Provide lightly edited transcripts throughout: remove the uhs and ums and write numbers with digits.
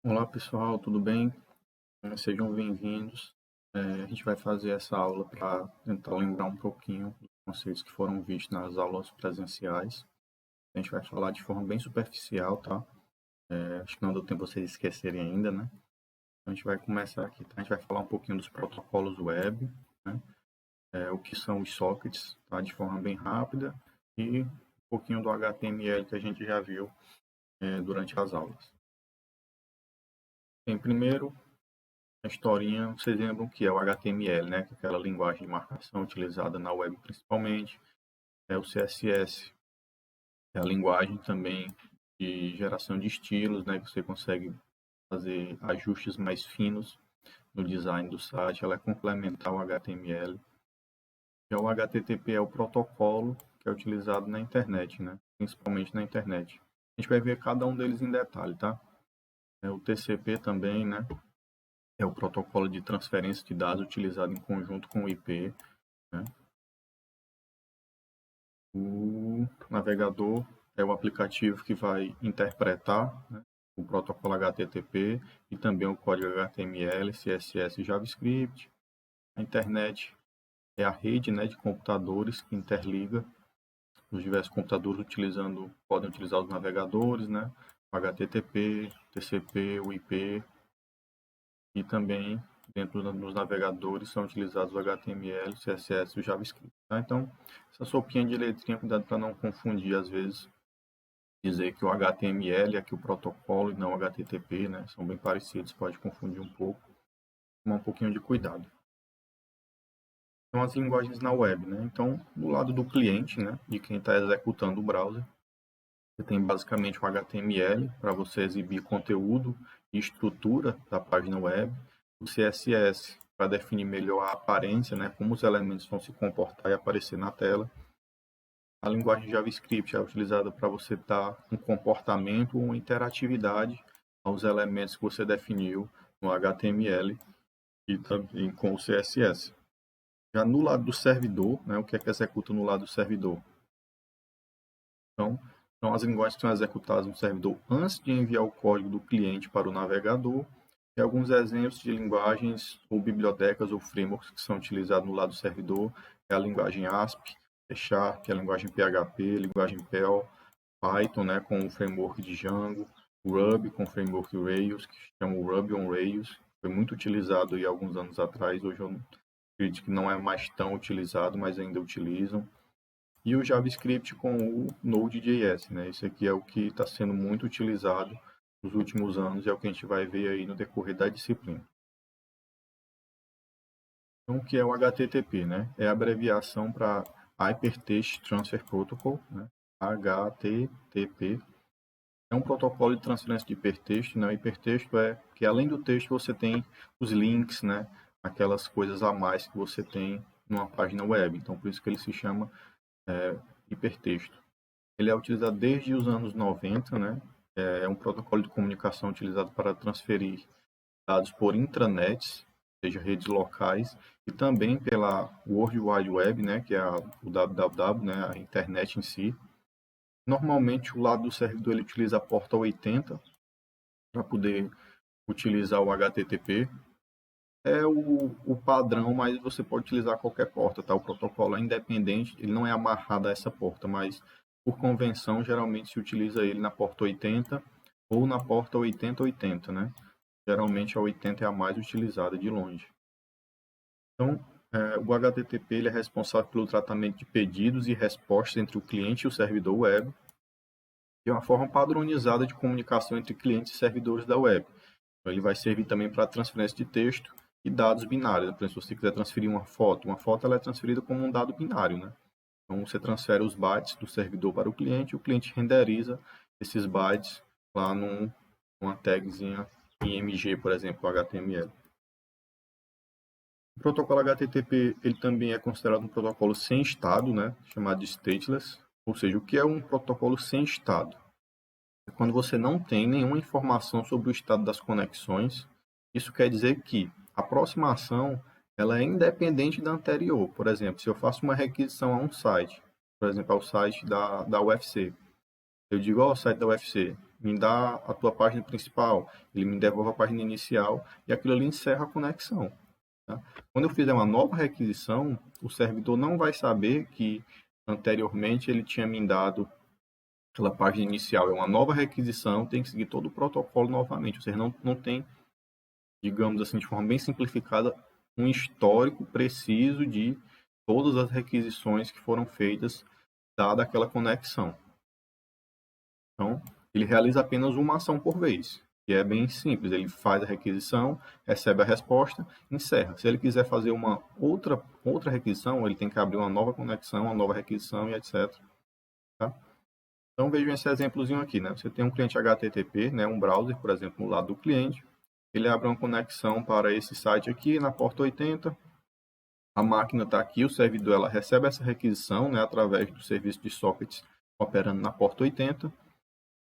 Olá pessoal, tudo bem? Sejam bem-vindos. A gente vai fazer essa aula para tentar lembrar um pouquinho dos conceitos que foram vistos nas aulas presenciais. A gente vai falar de forma bem superficial, tá? Acho que não deu tempo vocês esquecerem ainda, né? Então, a gente vai começar aqui, tá? A gente vai falar um pouquinho dos protocolos web, né? O que são os sockets, tá? De forma bem rápida e um pouquinho do HTML que a gente já viu durante as aulas. Primeiro, a historinha, vocês lembram que é o HTML, né? Que é aquela linguagem de marcação utilizada na web principalmente. É o CSS, é a linguagem também de geração de estilos, né? Que você consegue fazer ajustes mais finos no design do site. Ela é complementar ao HTML. Já o HTTP é o protocolo que é utilizado na internet, né? Principalmente na internet. A gente vai ver cada um deles em detalhe, tá? O TCP também, né? É o protocolo de transferência de dados utilizado em conjunto com o IP, né? O navegador é o aplicativo que vai interpretar, né, o protocolo HTTP e também o código HTML, CSS e JavaScript. A internet é a rede, né, de computadores que interliga os diversos computadores podem utilizar os navegadores, né, o HTTP, TCP, o IP. E também, dentro dos navegadores, são utilizados o HTML, o CSS e o JavaScript. Tá? Então, essa sopinha de letrinha, cuidado para não confundir, às vezes, dizer que o HTML é aqui o protocolo e não o HTTP, né? São bem parecidos, pode confundir um pouco. Tomar um pouquinho de cuidado. São as linguagens na web, né? Então, do lado do cliente, né, de quem está executando o browser, você tem basicamente o HTML para você exibir conteúdo e estrutura da página web, o CSS para definir melhor a aparência, né, como os elementos vão se comportar e aparecer na tela. A linguagem JavaScript é utilizada para você dar um comportamento ou interatividade aos elementos que você definiu no HTML e também com o CSS. Já no lado do servidor, né, o que é que executa no lado do servidor? Então, são as linguagens que são executadas no servidor antes de enviar o código do cliente para o navegador. E alguns exemplos de linguagens ou bibliotecas ou frameworks que são utilizados no lado do servidor é a linguagem ASP, C Sharp, a linguagem PHP, linguagem Perl, Python, né, com o framework de Django, Ruby com o framework Rails, que chama o Ruby on Rails, foi muito utilizado aí alguns anos atrás, hoje eu acredito que não é mais tão utilizado, mas ainda utilizam. E o JavaScript com o Node.js, né? Esse aqui é o que está sendo muito utilizado nos últimos anos e é o que a gente vai ver aí no decorrer da disciplina. Então, o que é o HTTP, né? É a abreviação para Hypertext Transfer Protocol, né? HTTP. É um protocolo de transferência de hipertexto, né? O hipertexto é que além do texto você tem os links, né? Aquelas coisas a mais que você tem numa página web. Então, por isso que ele se chama hipertexto. Ele é utilizado desde os anos 90, né? É um protocolo de comunicação utilizado para transferir dados por intranets, seja redes locais, e também pela World Wide Web, né? Que é o www, né? A internet em si. Normalmente, o lado do servidor ele utiliza a porta 80 para poder utilizar o HTTP. É o padrão, mas você pode utilizar qualquer porta, tá? O protocolo é independente, ele não é amarrado a essa porta, mas por convenção, geralmente se utiliza ele na porta 80 ou na porta 8080, né? Geralmente a 80 é a mais utilizada de longe. Então, o HTTP ele é responsável pelo tratamento de pedidos e respostas entre o cliente e o servidor web, de uma forma padronizada de comunicação entre clientes e servidores da web. Então, ele vai servir também para transferência de texto e dados binários. Por exemplo, se você quiser transferir uma foto ela é transferida como um dado binário, né? Então, você transfere os bytes do servidor para o cliente renderiza esses bytes lá numa tagzinha IMG, por exemplo, HTML. O protocolo HTTP ele também é considerado um protocolo sem estado, né? Chamado de stateless. Ou seja, o que é um protocolo sem estado? É quando você não tem nenhuma informação sobre o estado das conexões. Isso quer dizer que a aproximação ela é independente da anterior. Por exemplo, se eu faço uma requisição a um site, por exemplo, ao site da UFC, eu digo ao site da UFC, me dá a tua página principal, ele me devolve a página inicial e aquilo ali encerra a conexão. Tá? Quando eu fizer uma nova requisição, o servidor não vai saber que anteriormente ele tinha me dado aquela página inicial. É uma nova requisição, tem que seguir todo o protocolo novamente. Você não tem, digamos assim, de forma bem simplificada, um histórico preciso de todas as requisições que foram feitas dada aquela conexão. Então, ele realiza apenas uma ação por vez, que é bem simples. Ele faz a requisição, recebe a resposta, encerra. Se ele quiser fazer uma outra requisição, ele tem que abrir uma nova conexão, uma nova requisição e etc. Tá? Então, vejam esse exemplozinho aqui. Né? Você tem um cliente HTTP, né? Um browser, por exemplo, no lado do cliente. Ele abre uma conexão para esse site aqui na porta 80. A máquina está aqui, o servidor ela recebe essa requisição, né, através do serviço de sockets operando na porta 80.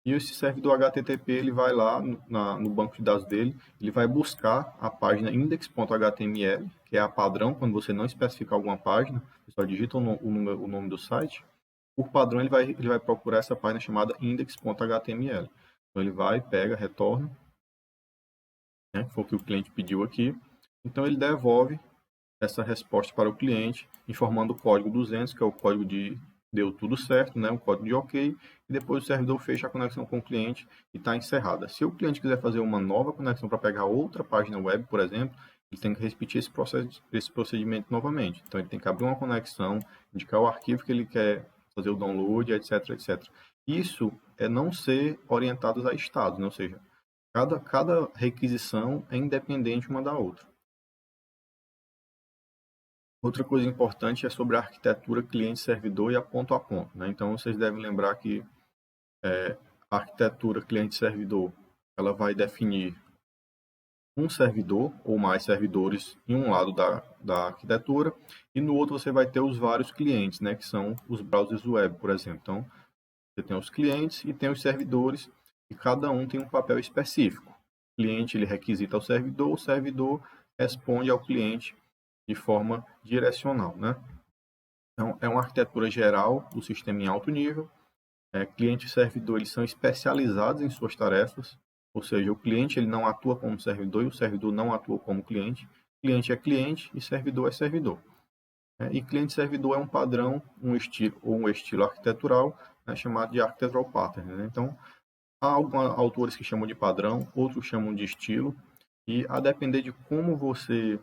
E esse servidor HTTP ele vai lá no banco de dados dele, ele vai buscar a página index.html, que é a padrão quando você não especifica alguma página, você só digita o nome do site. Por padrão, ele vai procurar essa página chamada index.html. Então, ele vai, pega, retorna, né, que foi o que o cliente pediu aqui. Então, ele devolve essa resposta para o cliente, informando o código 200, que é o código de deu tudo certo, né, um código de OK, e depois o servidor fecha a conexão com o cliente e está encerrada. Se o cliente quiser fazer uma nova conexão para pegar outra página web, por exemplo, ele tem que repetir esse procedimento novamente. Então, ele tem que abrir uma conexão, indicar o arquivo que ele quer fazer o download, etc, etc. Isso é não ser orientados a estados, né? Ou seja, cada requisição é independente uma da outra. Outra coisa importante é sobre a arquitetura cliente-servidor e a ponto, né? Então, vocês devem lembrar que a arquitetura cliente-servidor ela vai definir um servidor ou mais servidores em um lado da arquitetura e no outro você vai ter os vários clientes, né? Que são os browsers web, por exemplo. Então, você tem os clientes e tem os servidores e cada um tem um papel específico. O cliente ele requisita ao servidor, o servidor responde ao cliente de forma direcional, né? Então, é uma arquitetura geral do sistema em alto nível. Cliente e servidor eles são especializados em suas tarefas, ou seja, o cliente ele não atua como servidor e o servidor não atua como cliente. Cliente é cliente e servidor é servidor. E cliente-servidor é um padrão, um estilo arquitetural, né, chamado de architectural pattern. Né? Então, há alguns autores que chamam de padrão, outros chamam de estilo, e a depender de como você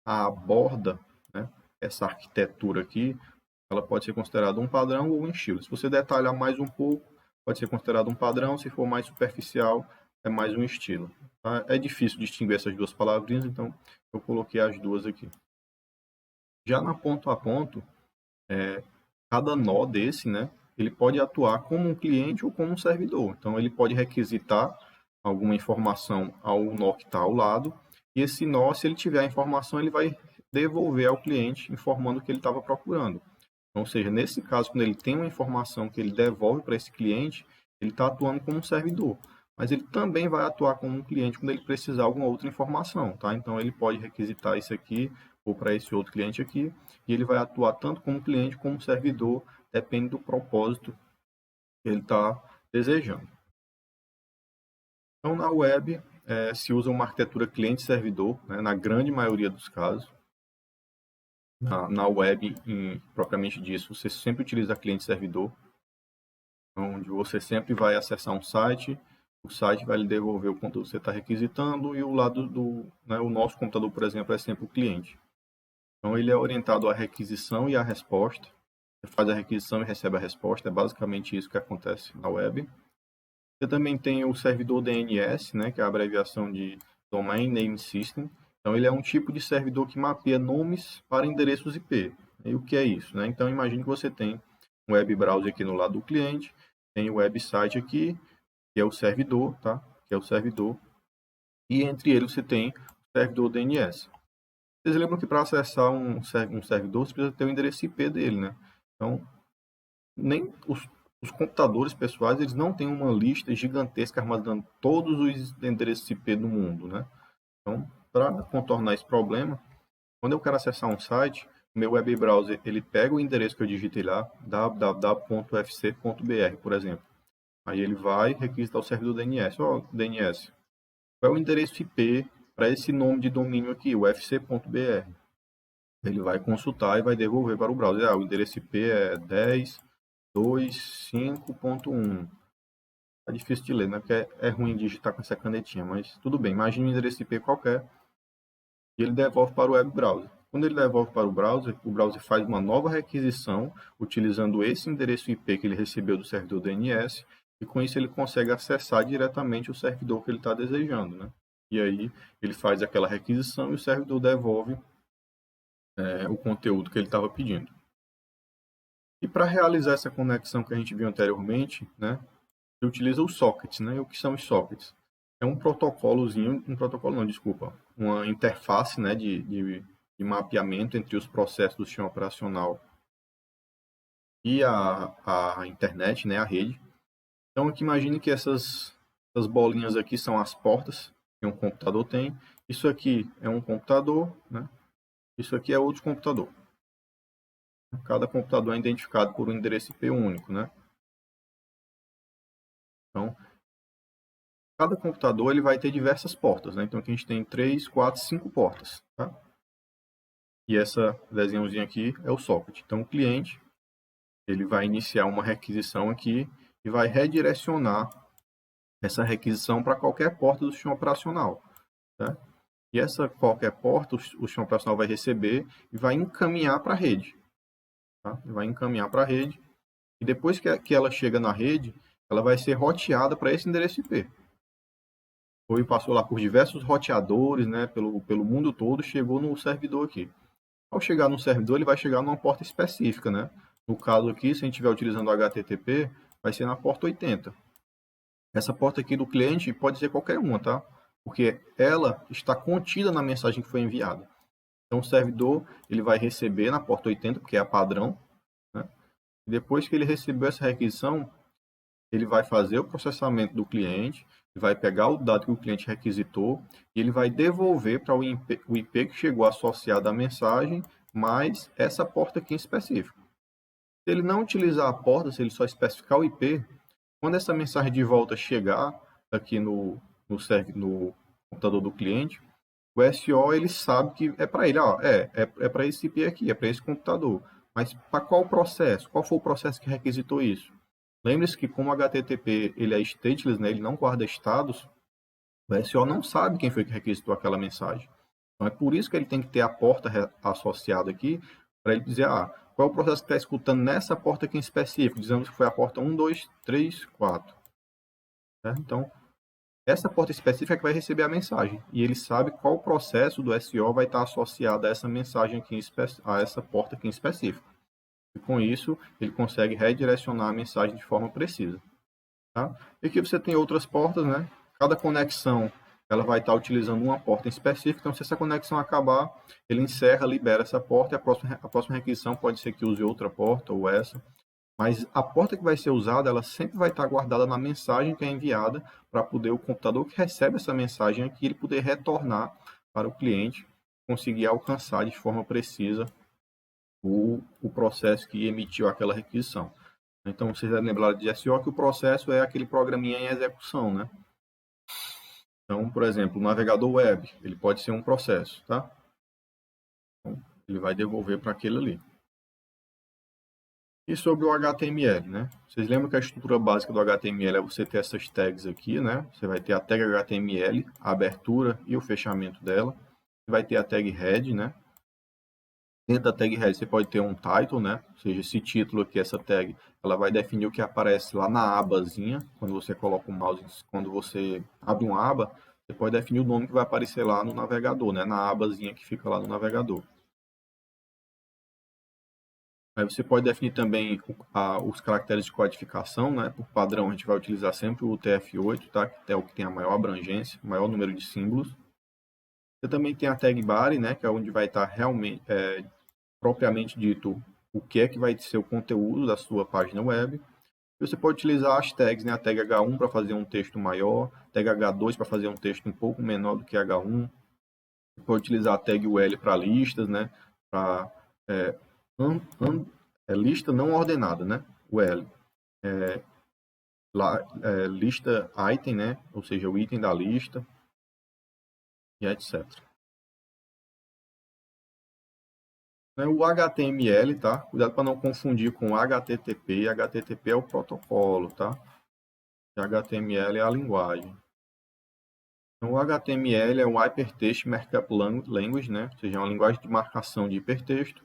aborda, né, essa arquitetura aqui, ela pode ser considerada um padrão ou um estilo. Se você detalhar mais um pouco, pode ser considerado um padrão, se for mais superficial, é mais um estilo. Tá? É difícil distinguir essas duas palavrinhas, então eu coloquei as duas aqui. Já na ponto a ponto, cada nó desse, né, ele pode atuar como um cliente ou como um servidor. Então, ele pode requisitar alguma informação ao nó que está ao lado, e esse nó, se ele tiver a informação, ele vai devolver ao cliente informando o que ele estava procurando. Então, ou seja, nesse caso, quando ele tem uma informação que ele devolve para esse cliente, ele está atuando como um servidor. Mas ele também vai atuar como um cliente quando ele precisar de alguma outra informação, tá? Então, ele pode requisitar isso aqui ou para esse outro cliente aqui, e ele vai atuar tanto como cliente como servidor, depende do propósito que ele está desejando. Então, na web, se usa uma arquitetura cliente-servidor, né, na grande maioria dos casos. Na web, propriamente disso, você sempre utiliza cliente-servidor, onde você sempre vai acessar um site, o site vai lhe devolver o conteúdo que você está requisitando, e o lado o nosso computador, por exemplo, é sempre o cliente. Então, ele é orientado à requisição e à resposta. Você faz a requisição e recebe a resposta, é basicamente isso que acontece na web. Você também tem o servidor DNS, né, que é a abreviação de Domain Name System. Então, ele é um tipo de servidor que mapeia nomes para endereços IP. E o que é isso? Né? Então, imagine que você tem um web browser aqui no lado do cliente, tem o website aqui, que é o servidor, tá? Que é o servidor. E entre eles você tem o servidor DNS. Vocês lembram que para acessar um servidor, você precisa ter o endereço IP dele, né? Então, nem os computadores pessoais, eles não têm uma lista gigantesca armazenando todos os endereços IP do mundo, né? Então, para contornar esse problema, quando eu quero acessar um site, o meu web browser, ele pega o endereço que eu digitei lá, www.fc.br, por exemplo. Aí ele vai requisitar o servidor DNS. Ó, DNS, qual é o endereço IP para esse nome de domínio aqui, o fc.br? Ele vai consultar e vai devolver para o browser. O endereço IP é 10.2.5.1. É difícil de ler, né? Porque é ruim digitar com essa canetinha, mas tudo bem. Imagine um endereço IP qualquer e ele devolve para o web browser. Quando ele devolve para o browser faz uma nova requisição utilizando esse endereço IP que ele recebeu do servidor DNS e com isso ele consegue acessar diretamente o servidor que ele está desejando, né? E aí ele faz aquela requisição e o servidor devolve o conteúdo que ele estava pedindo. E para realizar essa conexão que a gente viu anteriormente, né, você utiliza os sockets, né? E o que são os sockets? É um protocolozinho, uma interface, né, de mapeamento entre os processos do sistema operacional e a internet, né, a rede. Então, aqui imagine que essas bolinhas aqui são as portas que um computador tem. Isso aqui é um computador, né? Isso aqui é outro computador. Cada computador é identificado por um endereço IP único, né? Então, cada computador ele vai ter diversas portas, né? Então aqui a gente tem 3, 4, 5 portas, tá? E essa desenhozinha aqui é o socket. Então o cliente ele vai iniciar uma requisição aqui e vai redirecionar essa requisição para qualquer porta do sistema operacional, tá? E essa qualquer porta o sistema operacional vai receber e vai encaminhar para a rede, tá? Vai encaminhar para a rede e depois que ela chega na rede, ela vai ser roteada para esse endereço IP. Passou lá por diversos roteadores, né, pelo mundo todo, chegou no servidor aqui. Ao chegar no servidor, ele vai chegar numa porta específica, né? No caso aqui, se a gente estiver utilizando o HTTP, vai ser na porta 80. Essa porta aqui do cliente pode ser qualquer uma, tá? Porque ela está contida na mensagem que foi enviada. Então, o servidor ele vai receber na porta 80, porque é a padrão, né? E depois que ele recebeu essa requisição, ele vai fazer o processamento do cliente, vai pegar o dado que o cliente requisitou e ele vai devolver para o IP que chegou associado à mensagem, mais essa porta aqui em específico. Se ele não utilizar a porta, se ele só especificar o IP, quando essa mensagem de volta chegar aqui no computador do cliente, o SO ele sabe que é para ele, é para esse IP aqui, é para esse computador. Mas para qual processo? Qual foi o processo que requisitou isso? Lembre-se que como o HTTP ele é stateless, né, ele não guarda estados, o SO não sabe quem foi que requisitou aquela mensagem. Então é por isso que ele tem que ter a porta associada aqui, para ele dizer, qual é o processo que está escutando nessa porta aqui em específico, dizendo que foi a porta 1, 2, 3, 4. Certo? Então, essa porta específica é que vai receber a mensagem. E ele sabe qual processo do SO vai estar associado a essa mensagem aqui, a essa porta aqui em específico. E com isso, ele consegue redirecionar a mensagem de forma precisa. Tá? E aqui você tem outras portas, né? Cada conexão ela vai estar utilizando uma porta em específico. Então, se essa conexão acabar, ele encerra, libera essa porta e a próxima requisição pode ser que use outra porta ou essa. Mas a porta que vai ser usada, ela sempre vai estar guardada na mensagem que é enviada para poder o computador que recebe essa mensagem aqui, ele poder retornar para o cliente, conseguir alcançar de forma precisa o processo que emitiu aquela requisição. Então, vocês devem lembrar de SO que o processo é aquele programinha em execução, né? Então, por exemplo, o navegador web, ele pode ser um processo, tá? Então, ele vai devolver para aquele ali. E sobre o HTML, né? Vocês lembram que a estrutura básica do HTML é você ter essas tags aqui, né? Você vai ter a tag HTML, a abertura e o fechamento dela. Você vai ter a tag head, né? Dentro da tag head você pode ter um title, né? Ou seja, esse título aqui, essa tag, ela vai definir o que aparece lá na abazinha. Quando você coloca o mouse, quando você abre uma aba, você pode definir o nome que vai aparecer lá no navegador, né? Na abazinha que fica lá no navegador. Aí você pode definir também os caracteres de codificação, né? Por padrão, a gente vai utilizar sempre o UTF-8, tá? Que é o que tem a maior abrangência, o maior número de símbolos. Você também tem a tag body, né? Que é onde vai estar realmente, propriamente dito, o que é que vai ser o conteúdo da sua página web. E você pode utilizar as tags, né? A tag H1 para fazer um texto maior, tag H2 para fazer um texto um pouco menor do que H1. Você pode utilizar a tag UL para listas, né? Para lista não ordenada, né? UL. lista item, né? Ou seja, o item da lista e etc. O HTML, tá? Cuidado para não confundir com HTTP. HTTP é o protocolo, tá? E HTML é a linguagem. Então, o HTML é o Hypertext Markup Language, né? Ou seja, é uma linguagem de marcação de hipertexto.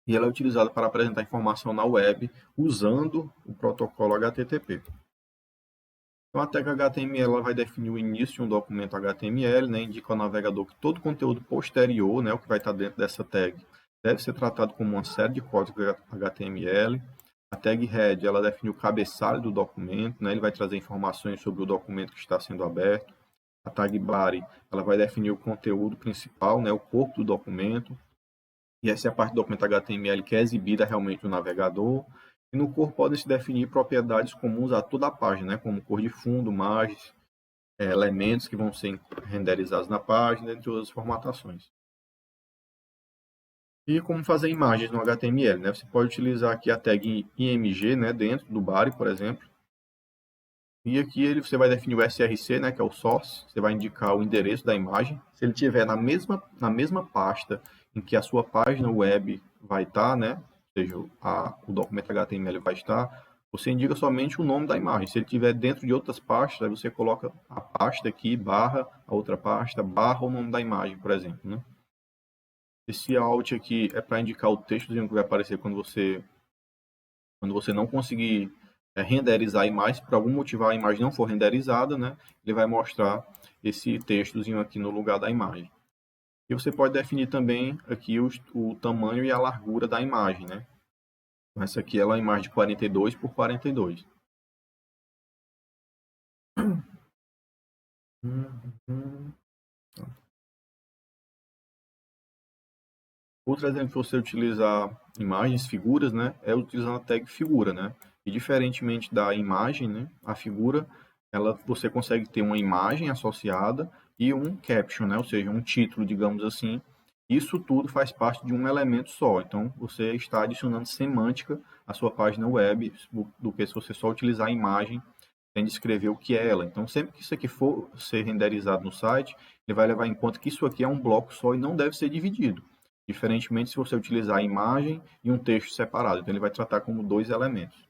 E ela é utilizada para apresentar informação na web usando o protocolo HTTP. Então, a tag HTML ela vai definir o início de um documento HTML, né? Indica ao navegador que todo conteúdo posterior, né? O que vai estar dentro dessa tag, deve ser tratado como uma série de códigos HTML. A tag head ela define o cabeçalho do documento, né? Ele vai trazer informações sobre o documento que está sendo aberto. A tag body ela vai definir o conteúdo principal, né? O corpo do documento. E essa é a parte do documento HTML que é exibida realmente no navegador. E no corpo podem se definir propriedades comuns a toda a página, né? Como cor de fundo, margens, elementos que vão ser renderizados na página, entre outras formatações. E como fazer imagens no HTML, né? Você pode utilizar aqui a tag img, né? Dentro do body, por exemplo. E aqui você vai definir o src, né? Que é o source. Você vai indicar o endereço da imagem. Se ele estiver na mesma pasta em que a sua página web vai estar, né? Ou seja, o documento HTML vai estar, você indica somente o nome da imagem. Se ele estiver dentro de outras pastas, aí você coloca a pasta aqui, barra a outra pasta, barra o nome da imagem, por exemplo, né? Esse alt aqui é para indicar o textozinho que vai aparecer quando você não conseguir renderizar a imagem, se por algum motivo a imagem não for renderizada, né? Ele vai mostrar esse textozinho aqui no lugar da imagem. E você pode definir também aqui o tamanho e a largura da imagem, né? Essa aqui é a imagem de 42 por 42. Outro exemplo que você utilizar imagens, figuras, né? É utilizando a tag figura, né? E diferentemente da imagem, né? A figura, você consegue ter uma imagem associada e um caption, né? Ou seja, um título, digamos assim. Isso tudo faz parte de um elemento só. Então, você está adicionando semântica à sua página web do que se você só utilizar a imagem sem descrever o que é ela. Então, sempre que isso aqui for ser renderizado no site, ele vai levar em conta que isso aqui é um bloco só e não deve ser dividido. Diferentemente se você utilizar a imagem e um texto separado. Então, ele vai tratar como dois elementos.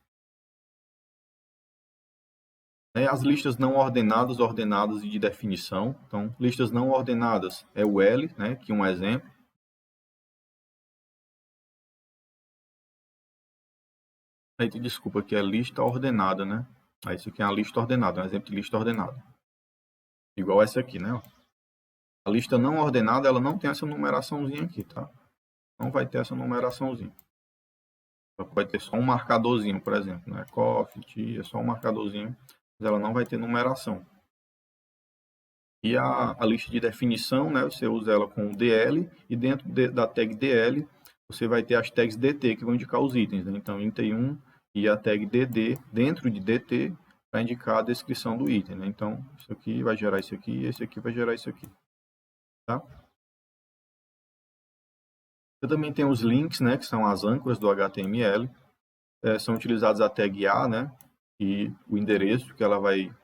As listas não ordenadas, ordenadas e de definição. Então, listas não ordenadas é o L, né, que é um exemplo. Aí, desculpa, aqui é lista ordenada, né? Aí, isso aqui é uma lista ordenada, um exemplo de lista ordenada. Igual essa aqui, né? A lista não ordenada, ela não tem essa numeraçãozinha aqui, tá? Não vai ter essa numeraçãozinha. Ela pode ter só um marcadorzinho, por exemplo, né? Coffee, tea, é só um marcadorzinho, mas ela não vai ter numeração. E a lista de definição, né? Você usa ela com o DL e dentro da tag DL você vai ter as tags DT que vão indicar os itens, né? Então, item 1 e a tag DD dentro de DT para indicar a descrição do item, né? Então, isso aqui vai gerar isso aqui e esse aqui vai gerar isso aqui, tá? Você também tem os links, né? Que são as âncoras do HTML. São utilizados a tag A, né? E o endereço que ela vai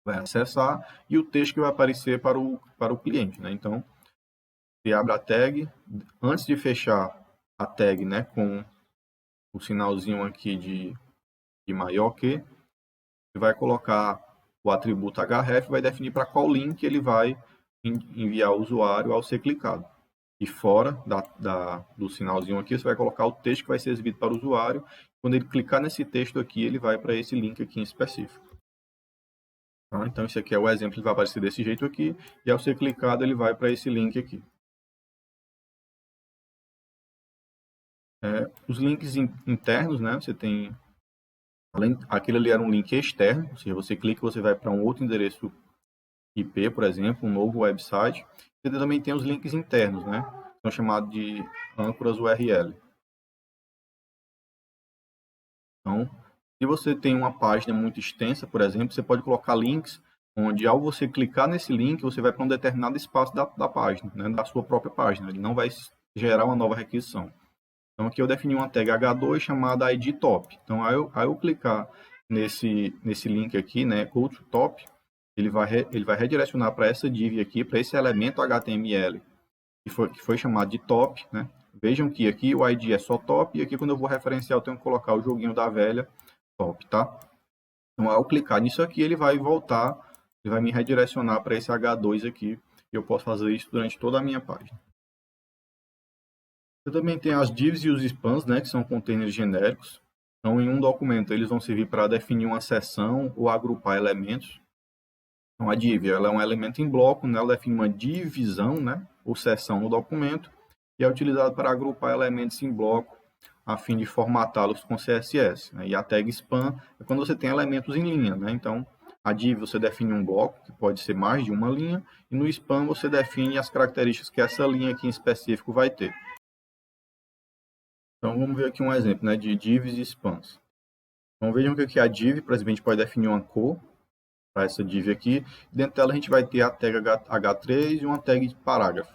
acessar e o texto que vai aparecer para o cliente, né? Então, você abre a tag, antes de fechar a tag, né, com o sinalzinho aqui de maior que, você vai colocar o atributo href, vai definir para qual link ele vai enviar o usuário ao ser clicado. E fora do sinalzinho aqui, você vai colocar o texto que vai ser exibido para o usuário. Quando ele clicar nesse texto aqui, ele vai para esse link aqui em específico. Tá? Então, esse aqui é o exemplo, ele vai aparecer desse jeito aqui, e ao ser clicado, ele vai para esse link aqui. Os links internos, né? Você tem, aquele ali era um link externo, ou seja, você clica e você vai para um outro endereço IP, por exemplo, um novo website. Você também tem os links internos, né? São chamados de âncoras URL. Então, se você tem uma página muito extensa, por exemplo, você pode colocar links onde, ao você clicar nesse link, você vai para um determinado espaço da página, né? Da sua própria página. Ele não vai gerar uma nova requisição. Então, aqui eu defini uma tag H2 chamada ID top. Então, ao eu clicar nesse link aqui, né, go to top, ele vai redirecionar para essa div aqui, para esse elemento HTML que foi chamado de top, né? Vejam que aqui o ID é só top e aqui quando eu vou referenciar eu tenho que colocar o joguinho da velha top, tá? Então ao clicar nisso aqui ele vai voltar, ele vai me redirecionar para esse H2 aqui e eu posso fazer isso durante toda a minha página. Você também tem as divs e os spans, né, que são containers genéricos. Então, em um documento, eles vão servir para definir uma seção ou agrupar elementos. Então, a div ela é um elemento em bloco, né, ela define uma divisão, né, ou seção no documento, e é utilizado para agrupar elementos em bloco, a fim de formatá-los com CSS. Né? E a tag span é quando você tem elementos em linha. Né? Então, a div você define um bloco, que pode ser mais de uma linha, e no span você define as características que essa linha aqui em específico vai ter. Então, vamos ver aqui um exemplo, né, de divs e spans. Então, vejam que aqui a div, por exemplo, a gente pode definir uma cor para essa div aqui. Dentro dela, a gente vai ter a tag H3 e uma tag de parágrafo.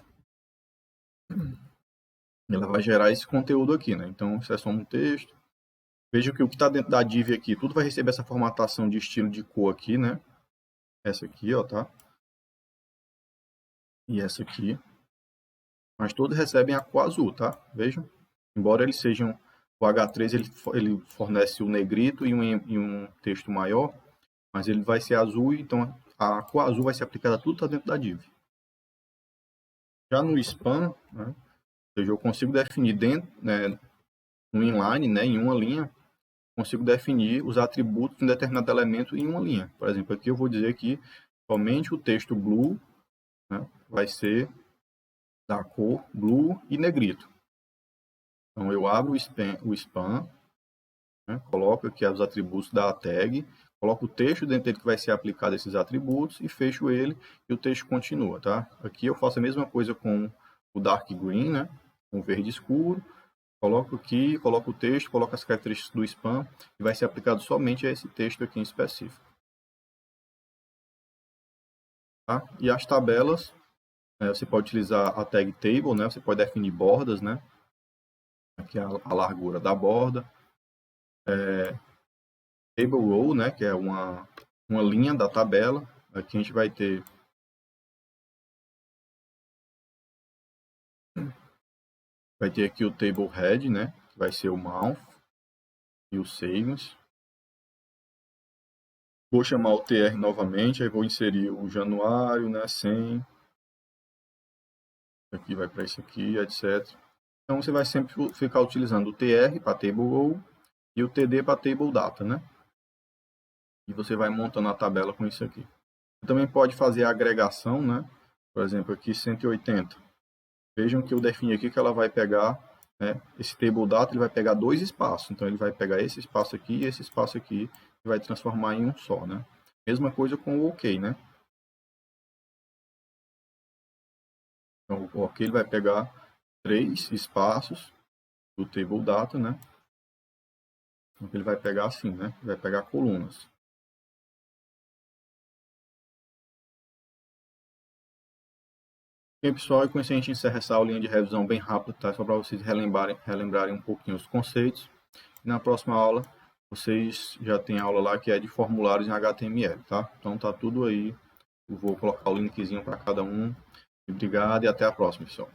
Ela vai gerar esse conteúdo aqui, né? Então, isso é só um texto. Veja que o que está dentro da div aqui, tudo vai receber essa formatação de estilo de cor aqui, né? Essa aqui, ó, tá? E essa aqui. Mas todos recebem a cor azul, tá? Vejam. Embora eles sejam... O H3 ele fornece o negrito e um texto maior, mas ele vai ser azul, então a cor azul vai ser aplicada a tudo que está dentro da div. Já no span, né, eu consigo definir dentro, né, no inline, né, em uma linha, consigo definir os atributos de um determinado elemento em uma linha. Por exemplo, aqui eu vou dizer que somente o texto blue, né, vai ser da cor blue e negrito. Então, eu abro o span, né, coloco aqui os atributos da tag, coloco o texto dentro dele que vai ser aplicado a esses atributos e fecho ele e o texto continua, tá? Aqui eu faço a mesma coisa com o dark green, né, com o verde escuro, coloco aqui, coloco o texto, coloco as características do span e vai ser aplicado somente a esse texto aqui em específico. Tá? E as tabelas, você pode utilizar a tag table, né, você pode definir bordas, né, aqui é a largura da borda, table row, né, que é uma linha da tabela. Aqui a gente vai ter aqui o table head, né, que vai ser o mouth e o savings. Vou chamar o tr novamente, aí vou inserir o januário, né, 100. Aqui vai para isso aqui, etc. Então você vai sempre ficar utilizando o tr para table row e o td para table data, né? E você vai montando a tabela com isso aqui. Você também pode fazer a agregação, né? Por exemplo, aqui 180. Vejam que eu defini aqui que ela vai pegar, né, esse table data, ele vai pegar dois espaços. Então, ele vai pegar esse espaço aqui e esse espaço aqui e vai transformar em um só, né? Mesma coisa com o OK, né? Então, o OK ele vai pegar 3 espaços do table data, né? Então, ele vai pegar assim, né? Vai pegar colunas. Bem, pessoal, e com isso a gente encerra essa aulinha de revisão bem rápida, tá? Só para vocês relembrarem um pouquinho os conceitos. E na próxima aula, vocês já têm aula lá que é de formulários em HTML, tá? Então tá tudo aí. Eu vou colocar o linkzinho para cada um. Obrigado e até a próxima, pessoal.